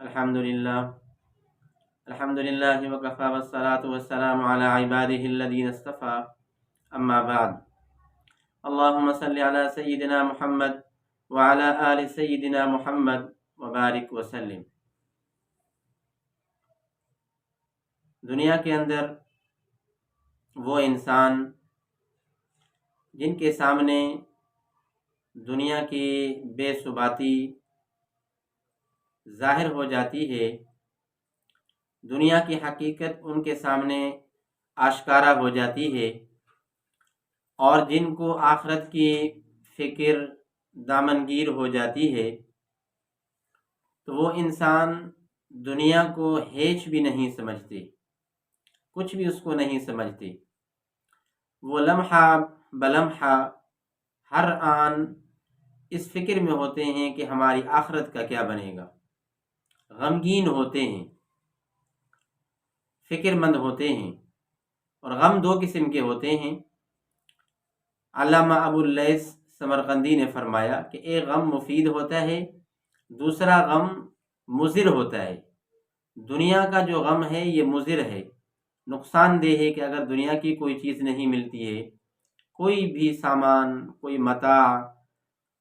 الحمدللہ الحمدللہ وکفی والصلاة والسلام علی عباده الذین اصطفی اما بعد اللہم صلی علی سیدنا محمد وعلی آل سیدنا محمد وبارک وسلم۔ دنیا کے اندر وہ انسان جن کے سامنے دنیا کی بے ثباتی ظاہر ہو جاتی ہے، دنیا کی حقیقت ان کے سامنے آشکارا ہو جاتی ہے، اور جن کو آخرت کی فکر دامنگیر ہو جاتی ہے، تو وہ انسان دنیا کو ہیچ بھی نہیں سمجھتے، کچھ بھی اس کو نہیں سمجھتے۔ وہ لمحہ بلمحہ ہر آن اس فکر میں ہوتے ہیں کہ ہماری آخرت کا کیا بنے گا، غمگین ہوتے ہیں، فکر مند ہوتے ہیں۔ اور غم دو قسم کے ہوتے ہیں۔ علامہ ابو اللیث سمرقندی نے فرمایا کہ ایک غم مفید ہوتا ہے، دوسرا غم مضر ہوتا ہے۔ دنیا کا جو غم ہے یہ مضر ہے، نقصان دہ ہے کہ اگر دنیا کی کوئی چیز نہیں ملتی ہے، کوئی بھی سامان، کوئی متاع،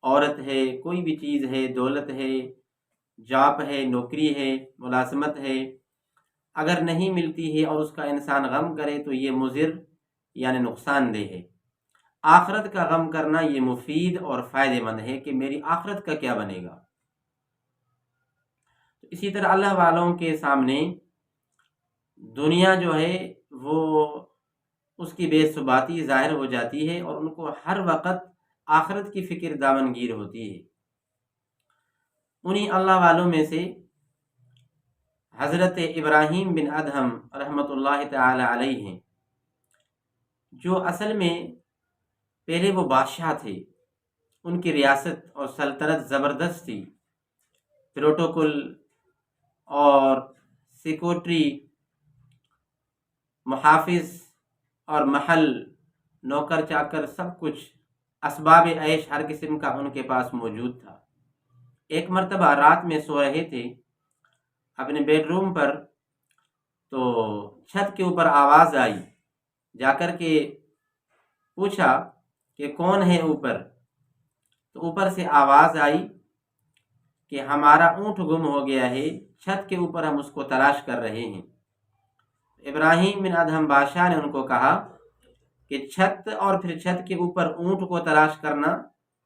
عورت ہے، کوئی بھی چیز ہے، دولت ہے، جاب ہے، نوکری ہے، ملازمت ہے، اگر نہیں ملتی ہے اور اس کا انسان غم کرے تو یہ مضر یعنی نقصان دہ ہے۔ آخرت کا غم کرنا یہ مفید اور فائدہ مند ہے کہ میری آخرت کا کیا بنے گا۔ اسی طرح اللہ والوں کے سامنے دنیا جو ہے وہ اس کی بے ثباتی ظاہر ہو جاتی ہے، اور ان کو ہر وقت آخرت کی فکر دامنگیر ہوتی ہے۔ انہی اللہ والوں میں سے حضرت ابراہیم بن ادہم رحمۃ اللہ تعالی علیہ ہیں، جو اصل میں پہلے وہ بادشاہ تھے، ان کی ریاست اور سلطنت زبردست تھی، پروٹوکول اور سیکورٹری، محافظ اور محل، نوکر چاکر، سب کچھ اسباب عیش ہر قسم کا ان کے پاس موجود تھا۔ ایک مرتبہ رات میں سو رہے تھے اپنے بیڈ روم پر، تو چھت کے اوپر آواز آئی، جا کر کے پوچھا کہ کون ہے اوپر، تو اوپر سے آواز آئی کہ ہمارا اونٹ گم ہو گیا ہے، چھت کے اوپر ہم اس کو تلاش کر رہے ہیں۔ ابراہیم بن ادہم بادشاہ نے ان کو کہا کہ چھت اور پھر چھت کے اوپر اونٹ کو تلاش کرنا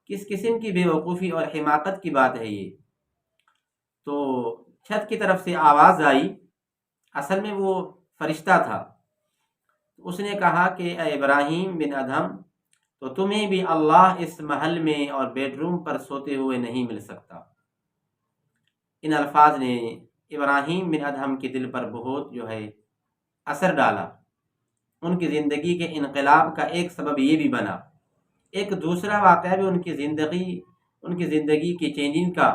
کس قسم کی بے وقوفی اور حماقت کی بات ہے یہ۔ تو چھت کی طرف سے آواز آئی، اصل میں وہ فرشتہ تھا، اس نے کہا کہ اے ابراہیم بن ادہم، تو تمہیں بھی اللہ اس محل میں اور بیڈ روم پر سوتے ہوئے نہیں مل سکتا۔ ان الفاظ نے ابراہیم بن ادہم کے دل پر بہت اثر ڈالا، ان کی زندگی کے انقلاب کا ایک سبب یہ بھی بنا۔ ایک دوسرا واقعہ بھی ان کی زندگی کی چینجنگ کا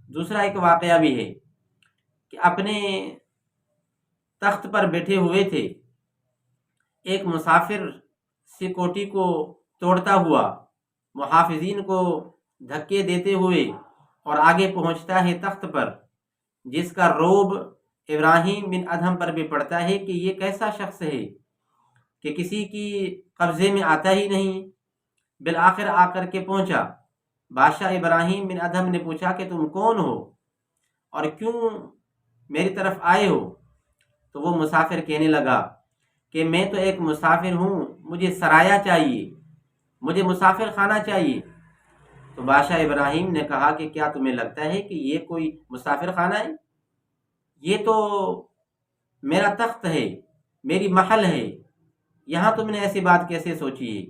دوسرا ایک واقعہ بھی ہے کہ اپنے تخت پر بیٹھے ہوئے تھے، ایک مسافر سیکورٹی کو توڑتا ہوا، محافظین کو دھکے دیتے ہوئے اور آگے پہنچتا ہے تخت پر، جس کا رعب ابراہیم بن ادہم پر بھی پڑتا ہے کہ یہ کیسا شخص ہے کہ کسی کی قبضے میں آتا ہی نہیں۔ بالآخر آ کر کے پہنچا، بادشاہ ابراہیم بن ادہم نے پوچھا کہ تم کون ہو اور کیوں میری طرف آئے ہو؟ تو وہ مسافر کہنے لگا کہ میں تو ایک مسافر ہوں، مجھے سرایا چاہیے، مجھے مسافر خانہ چاہیے۔ تو بادشاہ ابراہیم نے کہا کہ کیا تمہیں لگتا ہے کہ یہ کوئی مسافر خانہ ہے؟ یہ تو میرا تخت ہے، میری محل ہے، یہاں تم نے ایسی بات کیسے سوچی ہے؟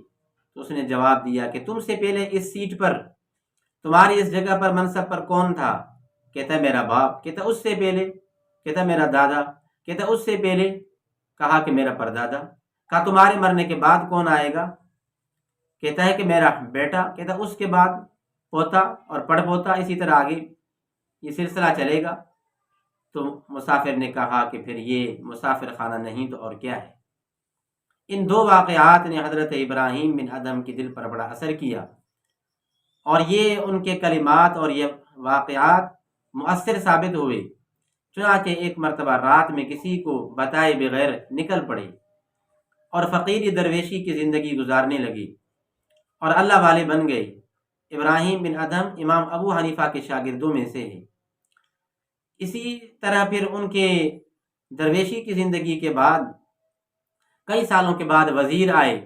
تو اس نے جواب دیا کہ تم سے پہلے اس سیٹ پر، تمہاری اس جگہ پر، منصب پر کون تھا؟ کہتا میرا باپ۔ کہتا اس سے پہلے؟ کہتا میرا دادا۔ کہتا اس سے پہلے؟ کہا کہ میرا پردادا۔ کہا تمہارے مرنے کے بعد کون آئے گا؟ کہتا ہے کہ میرا بیٹا۔ کہتا اس کے بعد پوتا اور پڑ پوتا، اسی طرح آگے یہ سلسلہ چلے گا۔ تو مسافر نے کہا کہ پھر یہ مسافر خانہ نہیں تو اور کیا ہے۔ ان دو واقعات نے حضرت ابراہیم بن ادہم کے دل پر بڑا اثر کیا، اور یہ ان کے کلمات اور یہ واقعات مؤثر ثابت ہوئے، چنانچہ ایک مرتبہ رات میں کسی کو بتائے بغیر نکل پڑے اور فقیری درویشی کی زندگی گزارنے لگے اور اللہ والے بن گئے۔ ابراہیم بن ادہم امام ابو حنیفہ کے شاگردوں میں سے ہے۔ اسی طرح پھر ان کے درویشی کی زندگی کے بعد کئی سالوں کے بعد وزیر آئے،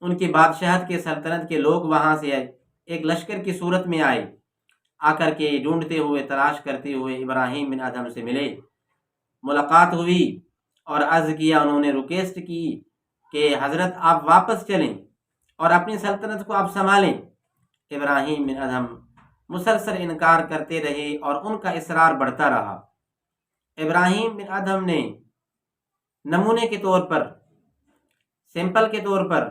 ان کی بادشاہت کے سلطنت کے لوگ وہاں سے ایک لشکر کی صورت میں آئے، آ کر کے ڈھونڈتے ہوئے تلاش کرتے ہوئے ابراہیم بن ادہم سے ملے، ملاقات ہوئی اور عرض کیا، انہوں نے ریکویسٹ کی کہ حضرت آپ واپس چلیں اور اپنی سلطنت کو آپ سنبھالیں۔ ابراہیم بن ادہم مسلسل انکار کرتے رہے اور ان کا اصرار بڑھتا رہا۔ ابراہیم بن ادہم نے نمونے کے طور پر، سیمپل کے طور پر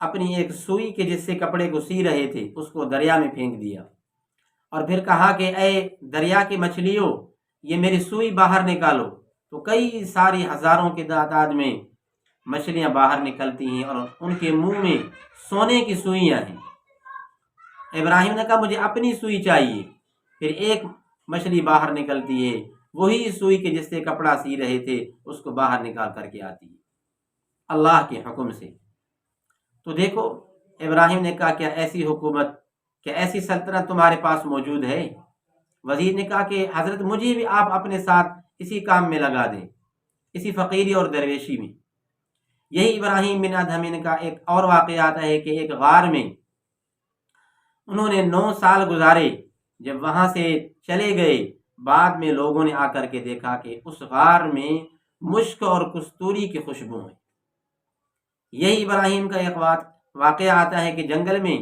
اپنی ایک سوئی کے جس سے کپڑے کو سی رہے تھے اس کو دریا میں پھینک دیا اور پھر کہا کہ اے دریا کی مچھلیوں، یہ میری سوئی باہر نکالو، تو کئی ساری ہزاروں کی تعداد میں مچھلیاں باہر نکلتی ہیں اور ان کے منہ میں سونے کی سوئیاں ہیں۔ ابراہیم نے کہا مجھے اپنی سوئی چاہیے، پھر ایک مچھلی باہر نکلتی ہے، وہی سوئی کے جس سے کپڑا سی رہے تھے اس کو باہر نکال کر کے آتی ہے اللہ کے حکم سے۔ تو دیکھو ابراہیم نے کہا کیا ایسی حکومت، کیا ایسی سلطنت تمہارے پاس موجود ہے؟ وزیر نے کہا کہ حضرت مجھے بھی آپ اپنے ساتھ اسی کام میں لگا دیں، اسی فقیری اور درویشی میں۔ یہی ابراہیم بن ادہم کا ایک اور واقعہ آتا ہے کہ ایک غار میں انہوں نے 9 سال گزارے، جب وہاں سے چلے گئے بعد میں لوگوں نے آ کر کے دیکھا کہ اس غار میں مشک اور کستوری کی خوشبو ہے۔ یہی ابراہیم کا ایک واقعہ آتا ہے کہ جنگل میں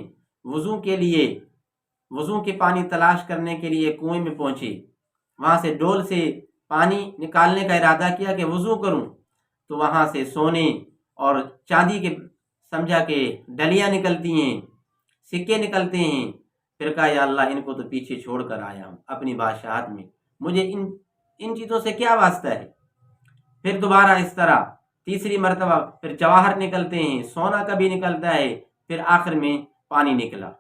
وضو کے پانی تلاش کرنے کے لیے کنویں میں پہنچے، وہاں سے ڈول سے پانی نکالنے کا ارادہ کیا کہ وضو کروں، تو وہاں سے سونے اور چاندی کے سمجھا کہ ڈلیاں نکلتی ہیں، سکے نکلتے ہیں۔ پھر کہا یا اللہ ان کو تو پیچھے چھوڑ کر آیا ہوں اپنی بادشاہت میں، مجھے ان چیزوں سے کیا واسطہ ہے۔ پھر دوبارہ اس طرح تیسری مرتبہ پھر جواہر نکلتے ہیں، سونا کبھی نکلتا ہے، پھر آخر میں پانی نکلا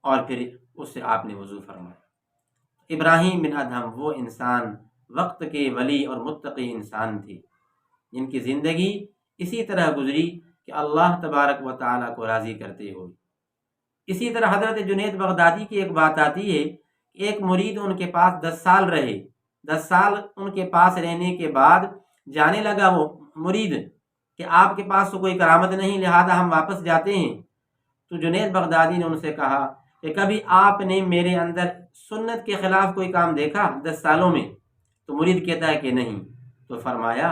اور پھر اس سے آپ نے وضو فرمایا۔ ابراہیم بن ادہم وہ انسان، وقت کے ولی اور متقی انسان تھے جن کی زندگی اسی طرح گزری کہ اللہ تبارک و تعالیٰ کو راضی کرتے ہوئے۔ اسی طرح حضرت جنید بغدادی کی ایک بات آتی ہے کہ ایک مرید ان کے پاس 10 سال رہے، 10 سال ان کے پاس رہنے کے بعد جانے لگا وہ مرید کہ آپ کے پاس تو کوئی کرامت نہیں، لہذا ہم واپس جاتے ہیں۔ تو جنید بغدادی نے ان سے کہا کہ کبھی آپ نے میرے اندر سنت کے خلاف کوئی کام دیکھا 10 سالوں میں؟ تو مرید کہتا ہے کہ نہیں۔ تو فرمایا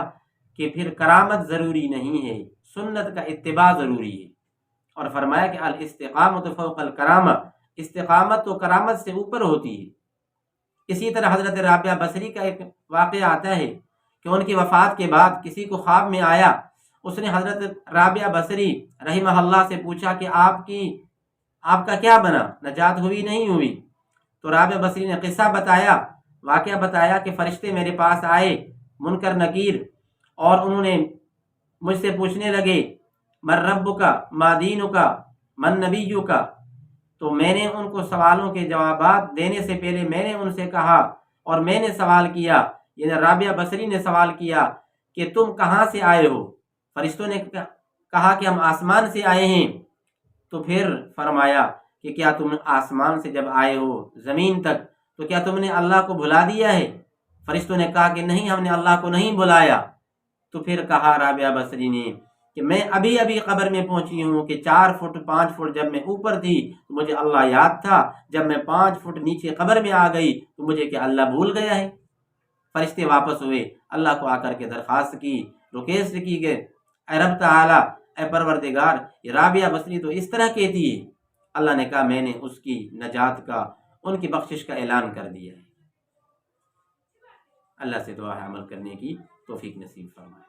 کہ پھر کرامت ضروری نہیں ہے، سنت کا اتباع ضروری ہے، اور فرمایا کہ الاستقامت فوق الکرامہ، استقامت تو کرامت سے اوپر ہوتی ہے۔ اسی طرح حضرت رابعہ بصری کا ایک واقعہ آتا ہے کہ ان کی وفات کے بعد کسی کو خواب میں آیا، اس نے حضرت رابعہ بصری رحمہ اللہ سے پوچھا کہ آپ کا کیا بنا، نجات ہوئی نہیں ہوئی؟ تو رابعہ بصری نے قصہ بتایا، واقعہ بتایا کہ فرشتے میرے پاس آئے منکر نکیر، اور انہوں نے مجھ سے پوچھنے لگے من ربک ما دینک من نبیک، تو میں نے ان کو سوالوں کے جوابات دینے سے پہلے میں نے ان سے کہا، اور میں نے سوال کیا، یعنی رابعہ بصری نے سوال کیا کہ تم کہاں سے آئے ہو؟ فرشتوں نے کہا کہ ہم آسمان سے آئے ہیں۔ تو پھر فرمایا کہ کیا تم آسمان سے جب آئے ہو زمین تک تو کیا تم نے اللہ کو بھلا دیا ہے؟ فرشتوں نے کہا کہ نہیں، ہم نے اللہ کو نہیں بلایا۔ تو پھر کہا رابعہ بصری نے کہ میں ابھی قبر میں پہنچی ہوں کہ 4 فٹ 5 فٹ جب میں اوپر تھی تو مجھے اللہ یاد تھا، جب میں 5 فٹ نیچے قبر میں آ گئی تو مجھے کہ اللہ بھول گیا ہے۔ فرشتے واپس ہوئے، اللہ کو آ کر کے درخواست کی، ریکویسٹ کی کہ اے رب تعالیٰ، اے پروردگار، یہ رابعہ بصری تو اس طرح کہتی ہے۔ اللہ نے کہا میں نے اس کی نجات کا، ان کی بخشش کا اعلان کر دیا ہے۔ اللہ سے دعا ہے عمل کرنے کی توفیق نصیب فرمائے۔